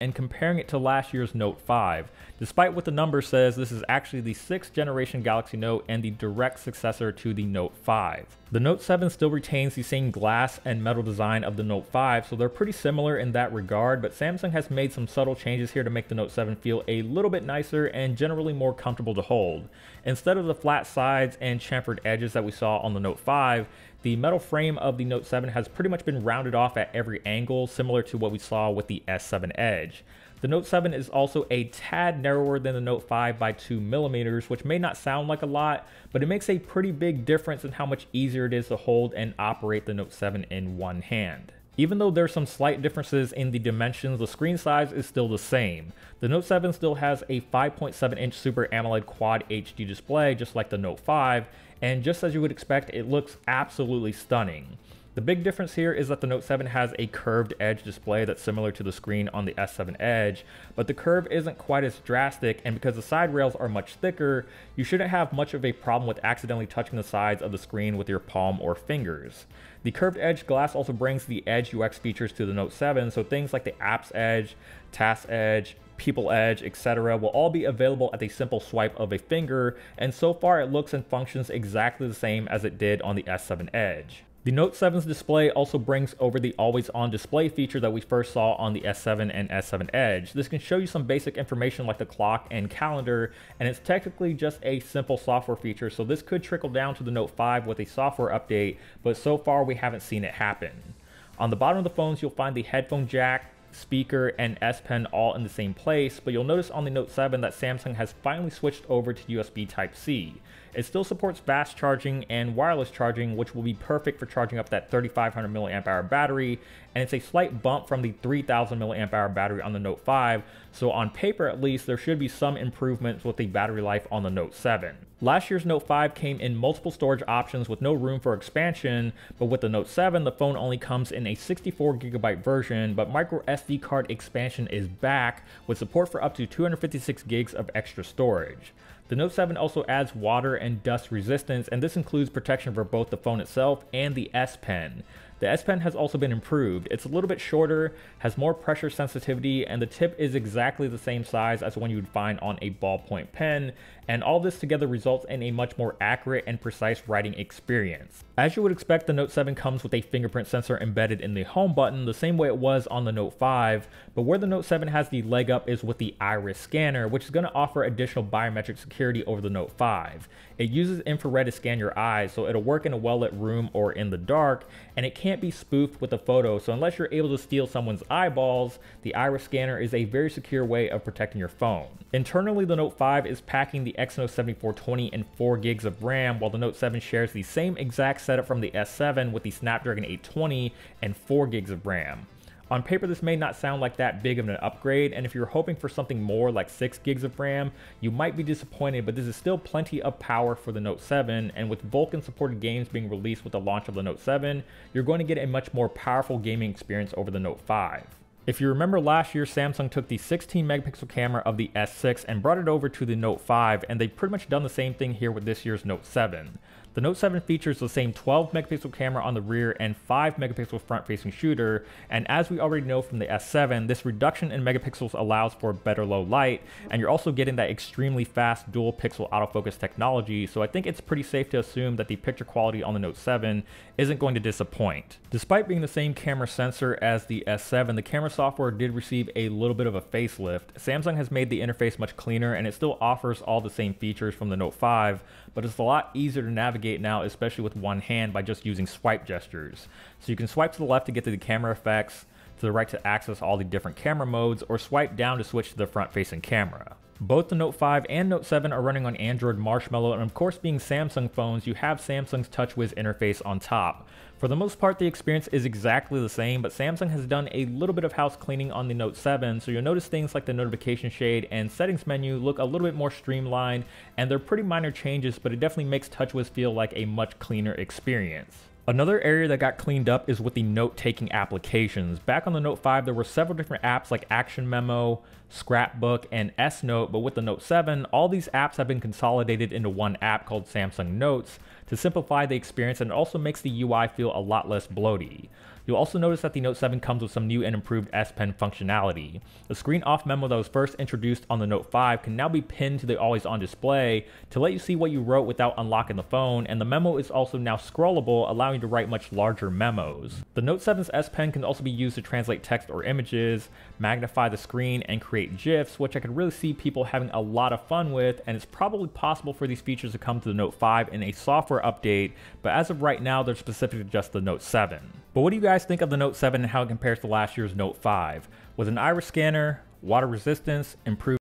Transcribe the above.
and comparing it to last year's Note 5. Despite what the number says, this is actually the 6th generation Galaxy Note and the direct successor to the Note 5. The Note 7 still retains the same glass and metal design of the Note 5, so they're pretty similar in that regard, but Samsung has made some subtle changes here to make the Note 7 feel a little bit nicer and generally more comfortable to hold. Instead of the flat sides and chamfered edges that we saw on the Note 5, the metal frame of the Note 7 has pretty much been rounded off at every angle, similar to what we saw with the S7 Edge. The Note 7 is also a tad narrower than the Note 5 by 2mm, which may not sound like a lot, but it makes a pretty big difference in how much easier it is to hold and operate the Note 7 in one hand. Even though there's some slight differences in the dimensions, the screen size is still the same. The Note 7 still has a 5.7-inch Super AMOLED Quad HD display, just like the Note 5, and just as you would expect, it looks absolutely stunning. The big difference here is that the Note 7 has a curved edge display that's similar to the screen on the S7 Edge, but the curve isn't quite as drastic, and because the side rails are much thicker, you shouldn't have much of a problem with accidentally touching the sides of the screen with your palm or fingers. The curved edge glass also brings the Edge UX features to the Note 7, so things like the Apps Edge, Task Edge, People Edge, etc. will all be available at a simple swipe of a finger, and so far it looks and functions exactly the same as it did on the S7 Edge. The Note 7's display also brings over the always-on display feature that we first saw on the S7 and S7 Edge. This can show you some basic information like the clock and calendar, and it's technically just a simple software feature, so this could trickle down to the Note 5 with a software update, but so far we haven't seen it happen. On the bottom of the phones, you'll find the headphone jack, speaker, and S Pen all in the same place, but you'll notice on the Note 7 that Samsung has finally switched over to USB Type-C. It still supports fast charging and wireless charging, which will be perfect for charging up that 3500 mAh battery, and it's a slight bump from the 3000 mAh battery on the Note 5, so on paper at least, there should be some improvements with the battery life on the Note 7. Last year's Note 5 came in multiple storage options with no room for expansion, but with the Note 7, the phone only comes in a 64GB version, but micro SD card expansion is back with support for up to 256 gigs of extra storage. The Note 7 also adds water and dust resistance, and this includes protection for both the phone itself and the S Pen. The S Pen has also been improved. It's a little bit shorter, has more pressure sensitivity, and the tip is exactly the same size as one you would find on a ballpoint pen, and all this together results in a much more accurate and precise writing experience. As you would expect, the Note 7 comes with a fingerprint sensor embedded in the home button, the same way it was on the Note 5, but where the Note 7 has the leg up is with the iris scanner, which is going to offer additional biometric security over the Note 5. It uses infrared to scan your eyes, so it'll work in a well-lit room or in the dark, and it can't be spoofed with a photo, so unless you're able to steal someone's eyeballs, the iris scanner is a very secure way of protecting your phone. Internally, the Note 5 is packing the Exynos 7420 and 4 gigs of RAM, while the Note 7 shares the same exact setup from the S7 with the Snapdragon 820 and 4 gigs of RAM. On paper, this may not sound like that big of an upgrade, and if you're hoping for something more like 6 gigs of RAM, you might be disappointed, but this is still plenty of power for the Note 7, and with Vulkan supported games being released with the launch of the Note 7, you're going to get a much more powerful gaming experience over the Note 5. If you remember last year, Samsung took the 16 megapixel camera of the S6 and brought it over to the Note 5, and they've pretty much done the same thing here with this year's Note 7. The Note 7 features the same 12 megapixel camera on the rear and 5 megapixel front-facing shooter, and as we already know from the S7, this reduction in megapixels allows for better low light, and you're also getting that extremely fast dual pixel autofocus technology, so I think it's pretty safe to assume that the picture quality on the Note 7 isn't going to disappoint. Despite being the same camera sensor as the S7, the camera software did receive a little bit of a facelift. Samsung has made the interface much cleaner, and it still offers all the same features from the Note 5, but it's a lot easier to navigate now, especially with one hand, by just using swipe gestures. So you can swipe to the left to get to the camera effects, to the right to access all the different camera modes, or swipe down to switch to the front-facing camera. Both the Note 5 and Note 7 are running on Android Marshmallow, and of course, being Samsung phones, you have Samsung's TouchWiz interface on top. For the most part, the experience is exactly the same, but Samsung has done a little bit of house cleaning on the Note 7, so you'll notice things like the notification shade and settings menu look a little bit more streamlined, and they're pretty minor changes, but it definitely makes TouchWiz feel like a much cleaner experience. Another area that got cleaned up is with the note-taking applications. Back on the Note 5, there were several different apps like Action Memo, Scrapbook, and S-Note, but with the Note 7, all these apps have been consolidated into one app called Samsung Notes to simplify the experience, and it also makes the UI feel a lot less bloaty. You'll also notice that the Note 7 comes with some new and improved S Pen functionality. The screen off memo that was first introduced on the Note 5 can now be pinned to the always on display to let you see what you wrote without unlocking the phone, and the memo is also now scrollable, allowing you to write much larger memos. The Note 7's S Pen can also be used to translate text or images, magnify the screen, and create GIFs, which I could really see people having a lot of fun with, and it's probably possible for these features to come to the Note 5 in a software update, but as of right now, they're specific to just the Note 7. But what do you guys think of the Note 7 and how it compares to last year's Note 5? With an iris scanner, water resistance, improved